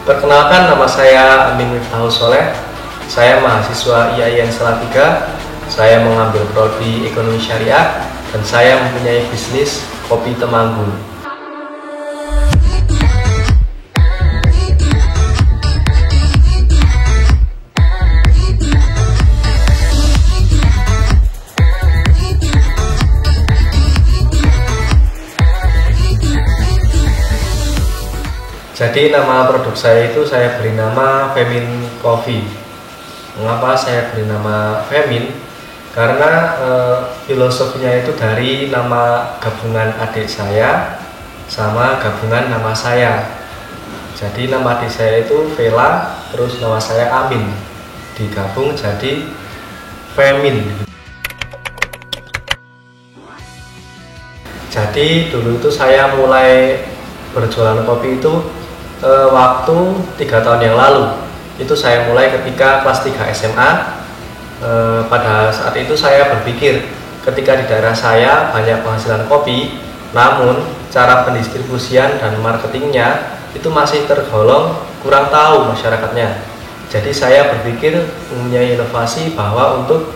Perkenalkan, nama saya Amin Miftahul Soleh. Saya mahasiswa IAIN Salatiga. Saya mengambil prodi Ekonomi Syariah dan saya mempunyai bisnis kopi Temanggung. Jadi nama produk saya itu saya beri nama Femin Coffee. Mengapa saya beri nama Femin? Karena filosofinya itu dari nama gabungan adik saya sama gabungan nama saya. Jadi nama adik saya itu Vela, terus nama saya Amin, digabung jadi Femin. Jadi dulu itu saya mulai berjualan kopi itu waktu 3 tahun yang lalu. Itu saya mulai ketika kelas 3 SMA. Pada saat itu saya berpikir, ketika di daerah saya banyak penghasilan kopi, namun cara pendistribusian dan marketingnya itu masih tergolong kurang tahu masyarakatnya. Jadi saya berpikir mempunyai inovasi bahwa untuk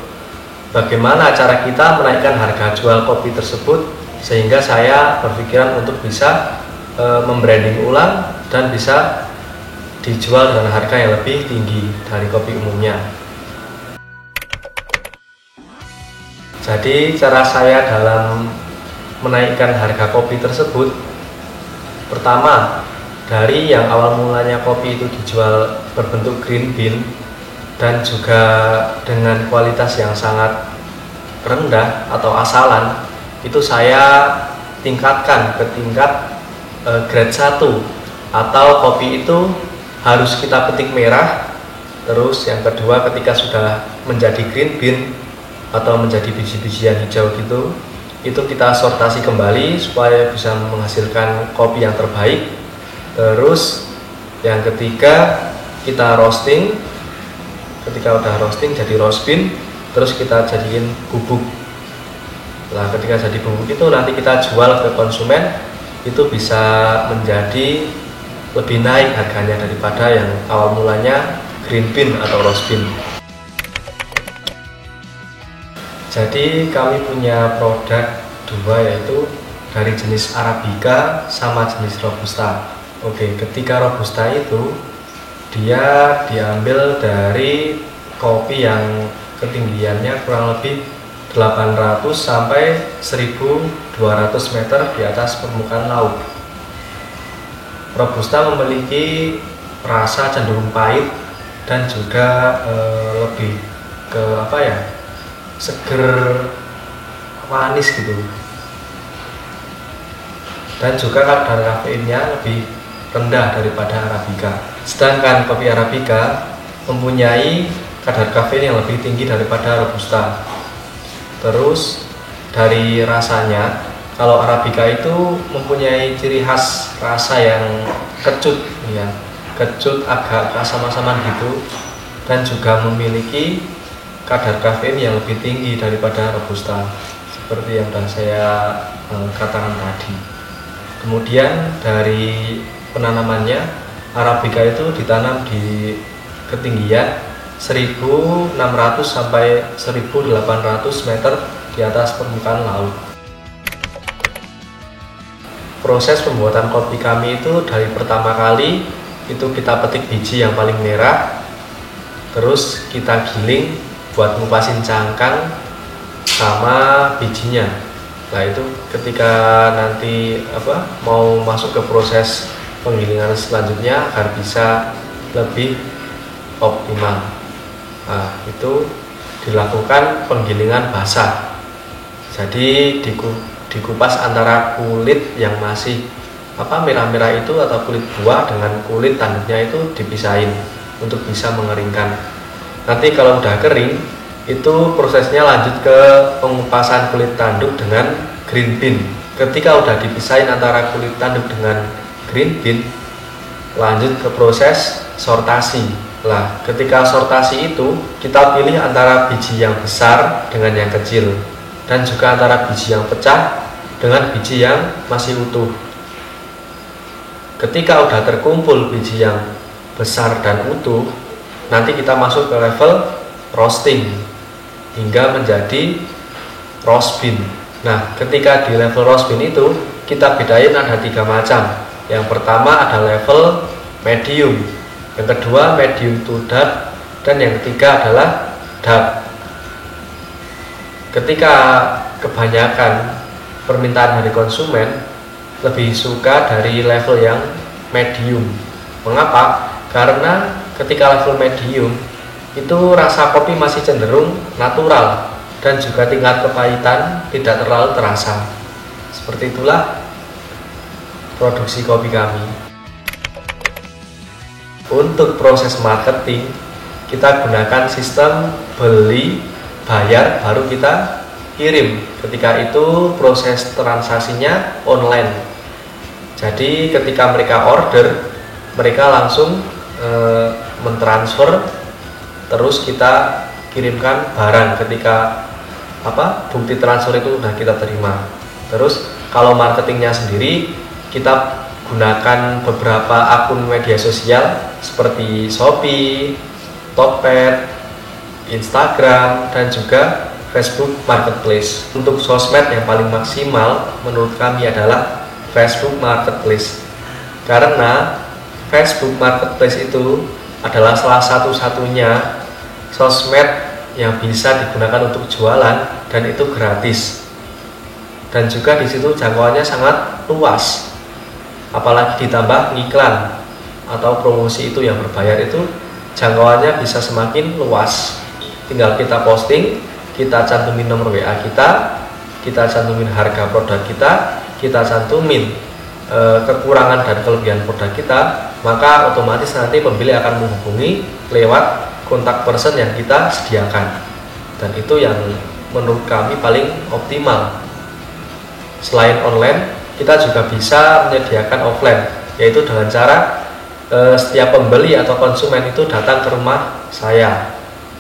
bagaimana cara kita menaikkan harga jual kopi tersebut, sehingga saya berpikiran untuk bisa membranding ulang dan bisa dijual dengan harga yang lebih tinggi dari kopi umumnya. Jadi cara saya dalam menaikkan harga kopi tersebut, pertama, dari yang awal mulanya kopi itu dijual berbentuk green bean dan juga dengan kualitas yang sangat rendah atau asalan, itu saya tingkatkan ke tingkat grade 1, atau kopi itu harus kita petik merah. Terus yang kedua, ketika sudah menjadi green bean atau menjadi biji-bijian hijau gitu, itu kita sortasi kembali supaya bisa menghasilkan kopi yang terbaik. Terus yang ketiga, kita roasting. Ketika udah roasting jadi roast bean, terus kita jadiin bubuk. Nah, ketika jadi bubuk itu nanti kita jual ke konsumen, itu bisa menjadi lebih naik harganya daripada yang awal mulanya green bean atau roast bean. Jadi kami punya produk dua, yaitu dari jenis Arabica sama jenis Robusta. Oke, ketika Robusta itu dia diambil dari kopi yang ketinggiannya kurang lebih 800 sampai 1200 meter di atas permukaan laut. Robusta memiliki rasa cenderung pahit dan juga lebih ke seger, manis gitu. Dan juga kadar kafeinnya lebih rendah daripada Arabica. Sedangkan kopi Arabica mempunyai kadar kafein yang lebih tinggi daripada Robusta. Terus dari rasanya, kalau Arabica itu mempunyai ciri khas rasa yang kecut, ya, kecut agak asam-asaman gitu, dan juga memiliki kadar kafein yang lebih tinggi daripada Robusta, seperti yang sudah saya katakan tadi. Kemudian dari penanamannya, Arabica itu ditanam di ketinggian 1600 sampai 1800 meter di atas permukaan laut. Proses pembuatan kopi kami itu dari pertama kali itu kita petik biji yang paling merah, terus kita giling buat ngupasin cangkang sama bijinya. Nah, itu ketika nanti mau masuk ke proses penggilingan selanjutnya agar bisa lebih optimal. Nah, itu dilakukan penggilingan basah. Jadi dikupas antara kulit yang masih merah-merah itu atau kulit buah dengan kulit tanduknya itu dipisahin untuk bisa mengeringkan. Nanti kalau udah kering, itu prosesnya lanjut ke pengupasan kulit tanduk dengan green bean. Ketika udah dipisahin antara kulit tanduk dengan green bean, lanjut ke proses sortasi. Nah, ketika sortasi itu kita pilih antara biji yang besar dengan yang kecil, dan juga antara biji yang pecah dengan biji yang masih utuh. Ketika udah terkumpul biji yang besar dan utuh, nanti kita masuk ke level roasting hingga menjadi roast bean. Nah, ketika di level roast bean itu kita bedain ada 3 macam. Yang pertama ada level medium, yang kedua medium to dark, dan yang ketiga adalah dark. Ketika kebanyakan permintaan dari konsumen lebih suka dari level yang medium. Mengapa? Karena ketika level medium itu rasa kopi masih cenderung natural dan juga tingkat kepahitan tidak terlalu terasa. Seperti itulah produksi kopi kami. Untuk proses marketing kita gunakan sistem beli, bayar, baru kita kirim. Ketika itu proses transaksinya online. Jadi ketika mereka order, mereka langsung mentransfer, terus kita kirimkan barang. Ketika bukti transfer itu sudah kita terima. Terus kalau marketingnya sendiri, kita gunakan beberapa akun media sosial seperti Shopee, Tokped, Instagram, dan juga Facebook Marketplace. Untuk sosmed yang paling maksimal menurut kami adalah Facebook Marketplace, karena Facebook Marketplace itu adalah salah satu-satunya sosmed yang bisa digunakan untuk jualan dan itu gratis. Dan juga di situ jangkauannya sangat luas. Apalagi ditambah iklan atau promosi itu yang berbayar, itu jangkauannya bisa semakin luas. Tinggal kita posting, kita cantumin nomor WA kita cantumin harga produk kita cantumin kekurangan dan kelebihan produk kita, maka otomatis nanti pembeli akan menghubungi lewat kontak person yang kita sediakan. Dan itu yang menurut kami paling optimal. Selain online, kita juga bisa menyediakan offline, yaitu dengan cara setiap pembeli atau konsumen itu datang ke rumah saya.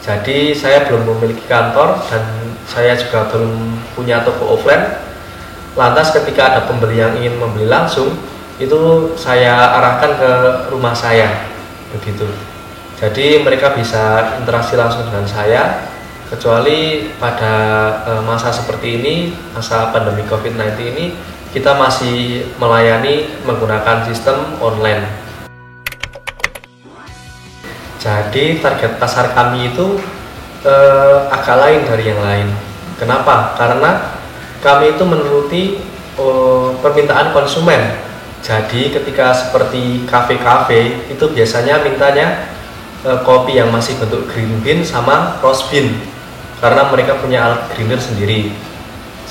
Jadi saya belum memiliki kantor dan saya juga belum punya toko offline. Lantas ketika ada pembeli yang ingin membeli langsung, itu saya arahkan ke rumah saya, begitu. Jadi mereka bisa interaksi langsung dengan saya. Kecuali pada masa seperti ini, masa pandemi COVID-19 ini, kita masih melayani menggunakan sistem online. Jadi target pasar kami itu agak lain dari yang lain. Kenapa? Karena kami itu menuruti permintaan konsumen. Jadi ketika seperti kafe-kafe itu biasanya mintanya kopi yang masih bentuk green bean sama roast bean, karena mereka punya alat grinder sendiri.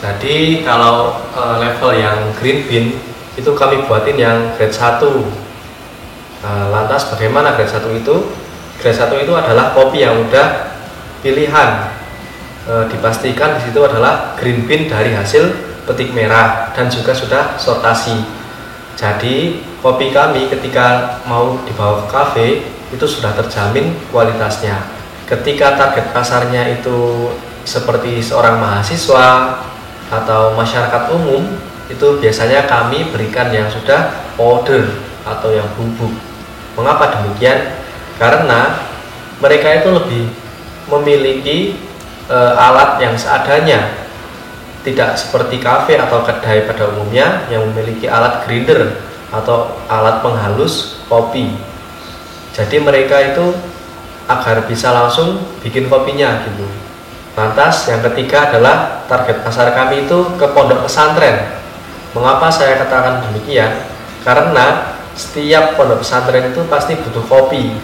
Jadi kalau level yang green bean itu kami buatin yang grade 1. Lantas bagaimana grade 1 itu? Grade 1 itu adalah kopi yang udah pilihan. Dipastikan di situ adalah green bean dari hasil petik merah dan juga sudah sortasi. Jadi kopi kami ketika mau dibawa ke kafe itu sudah terjamin kualitasnya. Ketika target pasarnya itu seperti seorang mahasiswa atau masyarakat umum, itu biasanya kami berikan yang sudah powder atau yang bubuk. Mengapa demikian? Karena mereka itu lebih memiliki alat yang seadanya, tidak seperti kafe atau kedai pada umumnya yang memiliki alat grinder atau alat penghalus kopi. Jadi mereka itu agar bisa langsung bikin kopinya gitu. Lantas yang ketiga adalah target pasar kami itu ke pondok pesantren. Mengapa saya katakan demikian? Karena setiap pondok pesantren itu pasti butuh kopi.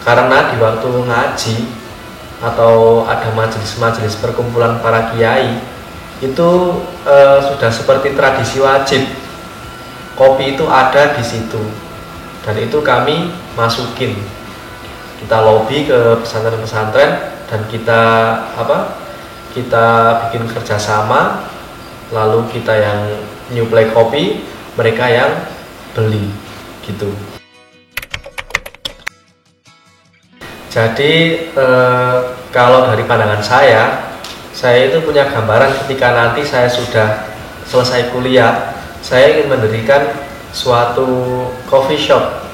Karena di waktu ngaji atau ada majelis-majelis perkumpulan para kiai itu sudah seperti tradisi wajib. Kopi itu ada di situ. Dan itu kami masukin. Kita lobby ke pesantren-pesantren dan kita bikin kerjasama, lalu kita yang nyuplai kopi, mereka yang beli gitu. Jadi kalau dari pandangan saya itu punya gambaran ketika nanti saya sudah selesai kuliah, saya ingin mendirikan suatu coffee shop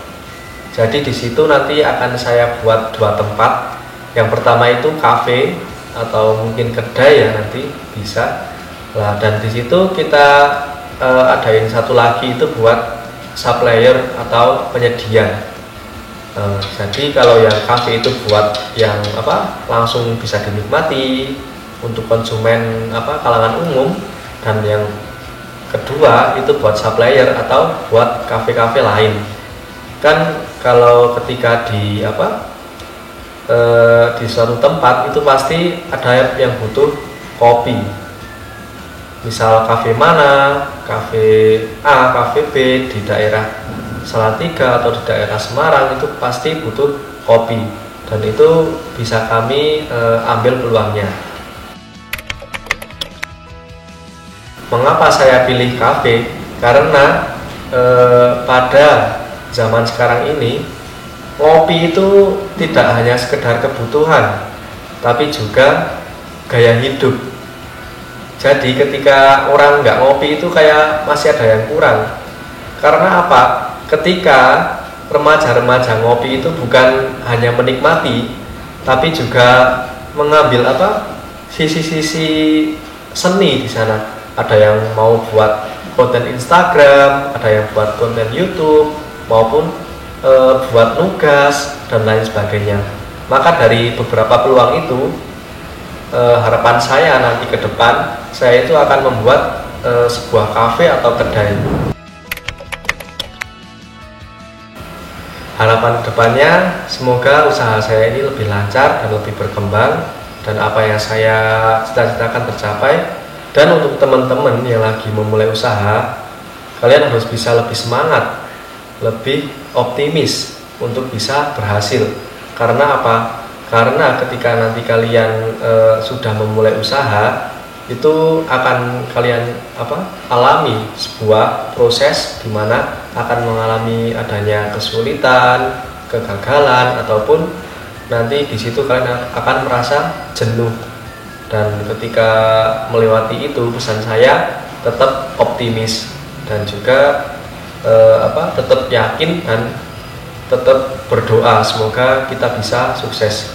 Jadi di situ nanti akan saya buat 2 tempat. Yang pertama itu kafe atau mungkin kedai ya, nanti bisa. Nah, dan di situ kita adain satu lagi itu buat supplier atau penyedia. Jadi kalau yang kafe itu buat yang langsung bisa dinikmati untuk konsumen kalangan umum, dan yang kedua itu buat supplier atau buat kafe-kafe lain. Kan kalau ketika di di suatu tempat itu pasti ada yang butuh kopi. Misal kafe mana, kafe A, kafe B di daerah Salatiga atau di daerah Semarang itu pasti butuh kopi, dan itu bisa kami ambil peluangnya. Mengapa saya pilih kafe? Karena pada zaman sekarang ini ngopi itu tidak hanya sekedar kebutuhan, tapi juga gaya hidup. Jadi ketika orang nggak ngopi itu kayak masih ada yang kurang. Karena apa? Ketika remaja-remaja ngopi itu bukan hanya menikmati, tapi juga mengambil sisi-sisi seni di sana. Ada yang mau buat konten Instagram, ada yang buat konten YouTube, maupun buat nugas dan lain sebagainya. Maka dari beberapa peluang itu, harapan saya nanti ke depan saya itu akan membuat sebuah kafe atau kedai. Harapan kedepannya semoga usaha saya ini lebih lancar dan lebih berkembang, dan apa yang saya cita-citakan tercapai. Dan untuk teman-teman yang lagi memulai usaha, kalian harus bisa lebih semangat, lebih optimis untuk bisa berhasil. Karena apa? Karena ketika nanti kalian sudah memulai usaha, itu akan kalian alami sebuah proses di mana akan mengalami adanya kesulitan, kegagalan, ataupun nanti di situ kalian akan merasa jenuh. Dan ketika melewati itu, pesan saya tetap optimis dan juga tetap yakin dan tetap berdoa semoga kita bisa sukses.